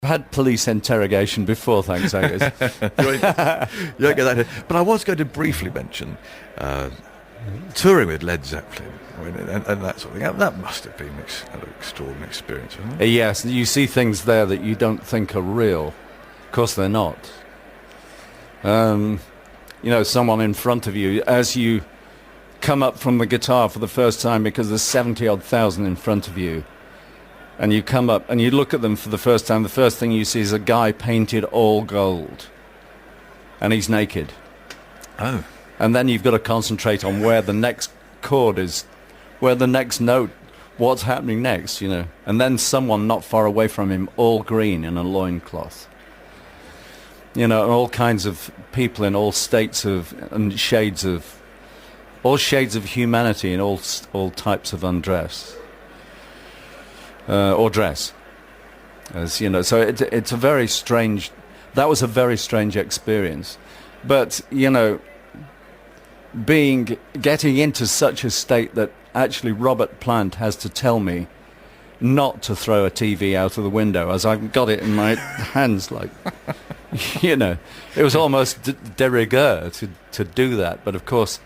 had police interrogation before, thanks, Aggers. You don't get that. But I was going to briefly mention touring with Led Zeppelin and that sort of thing. That must have been an extraordinary experience, wasn't it? Yes, you see things there that you don't think are real. Of course they're not. Someone in front of you, as you come up from the guitar for the first time, because there's 70-odd thousand in front of you, and you come up and you look at them for the first time, the first thing you see is a guy painted all gold. And he's naked. Oh. And then you've got to concentrate on where the next chord is, where the next note, what's happening next, And then someone not far away from him, all green in a loincloth. And all kinds of people in all states and shades of humanity and all types of undress. Or dress, so it's a very strange. That was a very strange experience, but getting into such a state that actually Robert Plant has to tell me not to throw a TV out of the window as I've got it in my hands, like it was almost de rigueur to do that. But of course,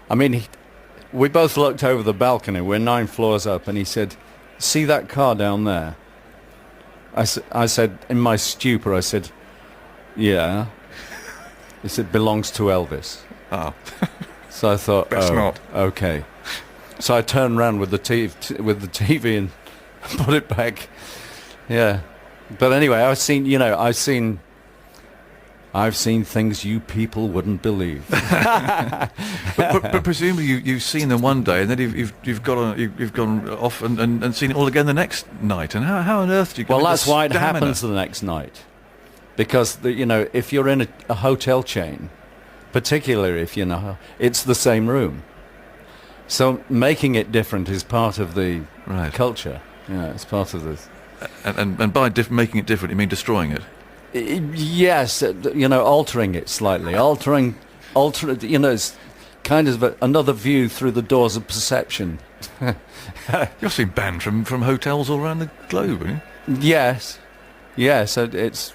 we both looked over the balcony. We're 9 floors up, and he said, "See that car down there?" I said, in my stupor, I said, "Yeah." He said, "Belongs to Elvis." Oh. So I thought, Best not. Okay. So I turned around with the TV and put it back. Yeah. But anyway, I've seen things you people wouldn't believe. but presumably you've seen them one day, and then you've gone off and seen it all again the next night. And how on earth do you? Well, that's why it happens the next night, because if you're in a hotel chain, particularly if it's the same room. So making it different is part of the culture. Yeah, it's part of this. And by making it different, you mean destroying it? Yes, altering it slightly, altering, it's kind of another view through the doors of perception. You've seen banned from hotels all around the globe, haven't you? Yes, it's.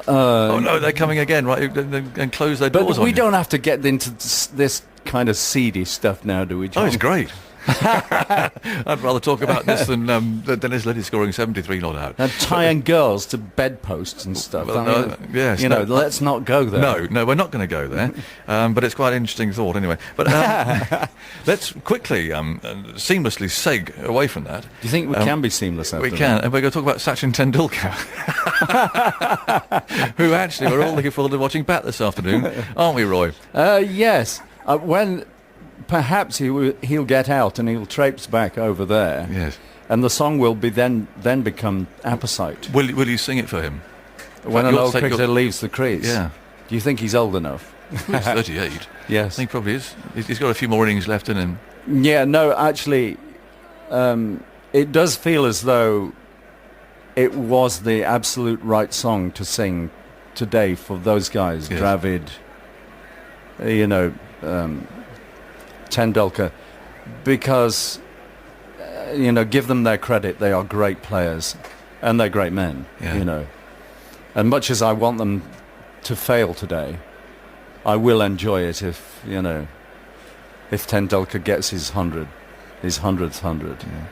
Oh no, they're coming again, right? And close their doors. But we don't have to get into this kind of seedy stuff now, do we, John? Oh, it's great. I'd rather talk about this than Dennis Liddy scoring 73 not out. And tying girls to bedposts and stuff. Well, yes, let's not go there. No, we're not going to go there. But it's quite an interesting thought anyway. But let's quickly, seamlessly seg away from that. Do you think we can be seamless after We can, and we're going to talk about Sachin Tendulkar, who actually we're all looking forward to watching back this afternoon, aren't we, Roy? Yes. When perhaps he'll get out and he'll traipse back over there. Yes. And the song will be then become apposite. Will you sing it for him? When an old cricketer leaves the crease. Yeah. Do you think he's old enough? He's 38. Yes. I think probably is. He's got a few more innings left in him. Yeah, no, actually, it does feel as though it was the absolute right song to sing today for those guys, yes. Dravid, Tendulkar, because give them their credit, they are great players and they're great men. Yeah. And much as I want them to fail today, I will enjoy it if Tendulkar gets his 100th 100. Yeah.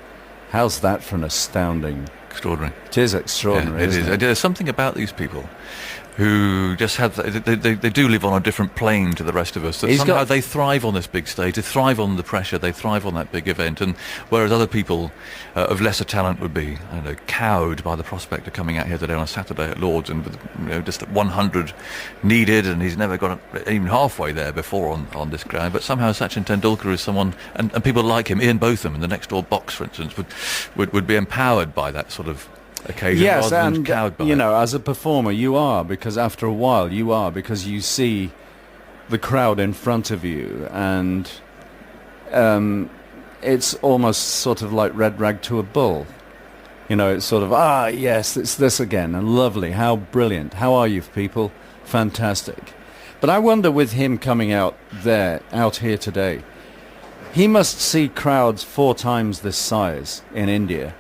How's that for an astounding? Extraordinary. It is extraordinary. Yeah, isn't it? There's something about these people who just have they do live on a different plane to the rest of us. That somehow they thrive on this big stage, they thrive on the pressure, they thrive on that big event, and whereas other people of lesser talent would be, cowed by the prospect of coming out here today on a Saturday at Lord's and with just 100 needed, and he's never got even halfway there before on this ground. But somehow Sachin Tendulkar is someone, and people like him, Ian Botham in the next door box, for instance, would be empowered by that sort of occasion. Yes, rather than and cowed by it. as a performer you are, because after a while because you see the crowd in front of you, and it's almost sort of like red rag to a bull. It's sort of, yes, it's this again, and lovely, how brilliant, how are you people, fantastic. But I wonder, with him coming out here today, he must see crowds 4 times this size in India.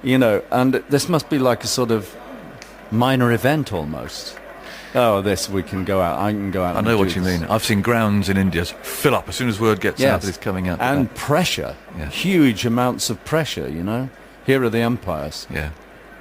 You know, and this must be like a sort of minor event almost. Oh, this, we can go out. I can go out. I know what you mean. I've seen grounds in India fill up as soon as word gets out that it's coming out. And pressure. Yeah. Huge amounts of pressure, you know. Here are the umpires. Yeah.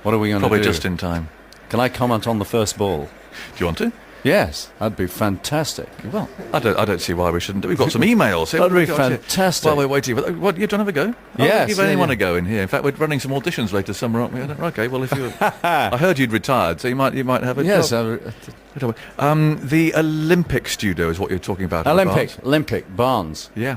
What are we going to do? Probably just in time. Can I comment on the first ball? Do you want to? Yes, that'd be fantastic. Well, I don't see why we shouldn't. We've got some emails. That'd be fantastic. While we're waiting, what, you don't have a go? Yes. Give anyone a go in here. In fact, we're running some auditions later summer, aren't we? Okay. Well, if you, I heard you'd retired, so you might have a yes. job. The Olympic studio is what you're talking about. Olympic Barnes. Yeah.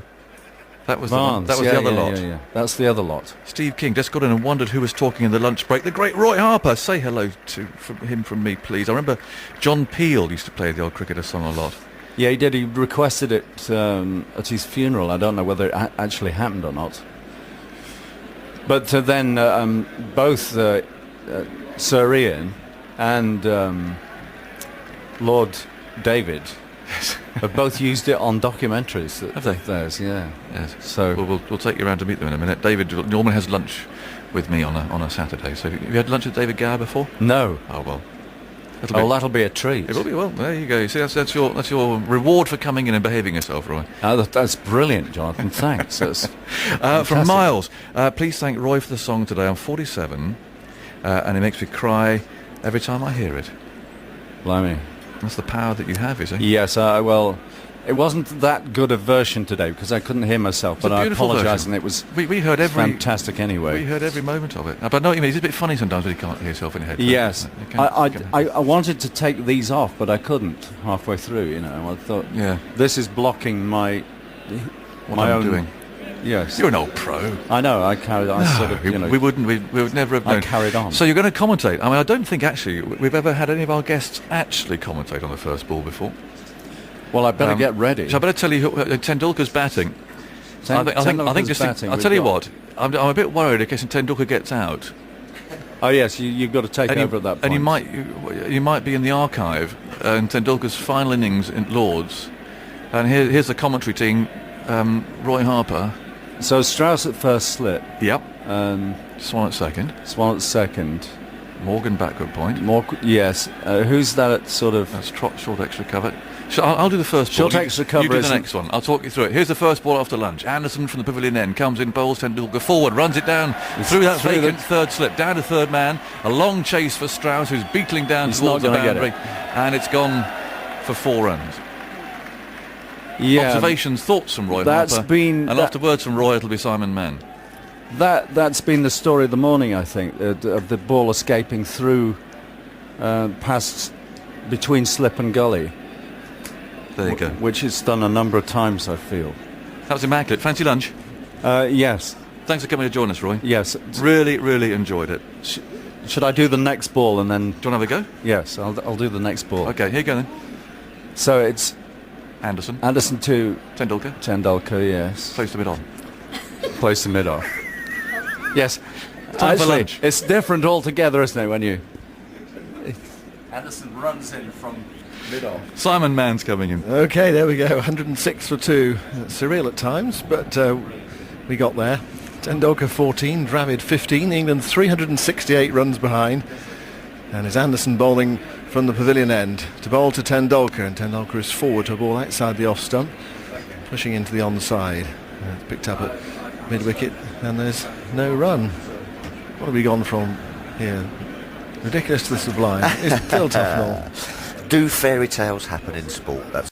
That was Barnes. the other lot. Yeah. That's the other lot. Steve King just got in and wondered who was talking in the lunch break. The great Roy Harper. Say hello to him from me, please. I remember John Peel used to play the old cricketer song a lot. Yeah, he did. He requested it at his funeral. I don't know whether it actually happened or not. But then both Sir Ian and Lord David have both used it on documentaries. Have they? Theirs, yeah. Yes. So we'll take you around to meet them in a minute. David normally has lunch with me on a Saturday. So have you had lunch with David Gower before? No. Oh well. That'll be a treat. It will be. Well, there you go. You see, that's your reward for coming in and behaving yourself, Roy. That's brilliant, Jonathan. Thanks. From Miles, please thank Roy for the song today. I'm 47, and it makes me cry every time I hear it. Blimey. That's the power that you have, is it? Yes, well, it wasn't that good a version today because I couldn't hear myself, but I apologise, and it was we heard fantastic anyway. We heard every moment of it. But I know what you mean. It's a bit funny sometimes when you can't hear yourself in your head. Yes. I wanted to take these off, but I couldn't halfway through, you know. I thought, this is blocking my own doing. Yes. You're an old pro. I know. I carried on. We would never have known. I carried on. So you're going to commentate. I mean, I don't think actually we've ever had any of our guests actually commentate on the first ball before. Well, I better get ready. So I better tell you, Tendulkar's batting. I think just batting. I'll tell you what. I'm a bit worried in case Tendulkar gets out. Oh yes, you've got to take over at that point. And you might be in the archive in Tendulkar's final innings in Lords, and here's the commentary team. Roy Harper. So Strauss at first slip. Yep. Swan at second. Swan at second. Morgan backward point. Yes. Who's that at sort of... That's Trot, short extra cover. So I'll do the first ball. Short extra cover. You do the next one. I'll talk you through it. Here's the first ball after lunch. Anderson from the pavilion end comes in, bowls Tendulkar forward, runs it down through that vacant third slip, down to third man. A long chase for Strauss, who's beetling down towards the boundary. And it's gone for 4 runs. Yeah. Observations, thoughts from Roy Harper. And after words from Roy, it'll be Simon Mann. That's been the story of the morning, I think, of the ball escaping through past between slip and gully. There you go. Which it's done a number of times, I feel. That was immaculate. Fancy lunch? Yes. Thanks for coming to join us, Roy. Yes. Really, really enjoyed it. Should I do the next ball and then... Do you want to have a go? Yes, I'll do the next ball. Okay, here you go then. So it's... Anderson to... Tendulkar, yes. Place the mid on. Place the mid off. Yes. Time for lunch. It's different altogether, isn't it, when you... Anderson runs in from mid-off. Simon Mann's coming in. Okay, there we go. 106 for 2. Surreal at times, but we got there. Tendulkar 14, Dravid 15. England 368 runs behind. And is Anderson bowling from the pavilion end to bowl to Tendulkar, and Tendulkar is forward to a ball outside the off stump, pushing into the onside. It's picked up at mid-wicket, and there's no run. What have we gone from here? Ridiculous to the sublime. It's still tough and all. Do fairy tales happen in sport? That's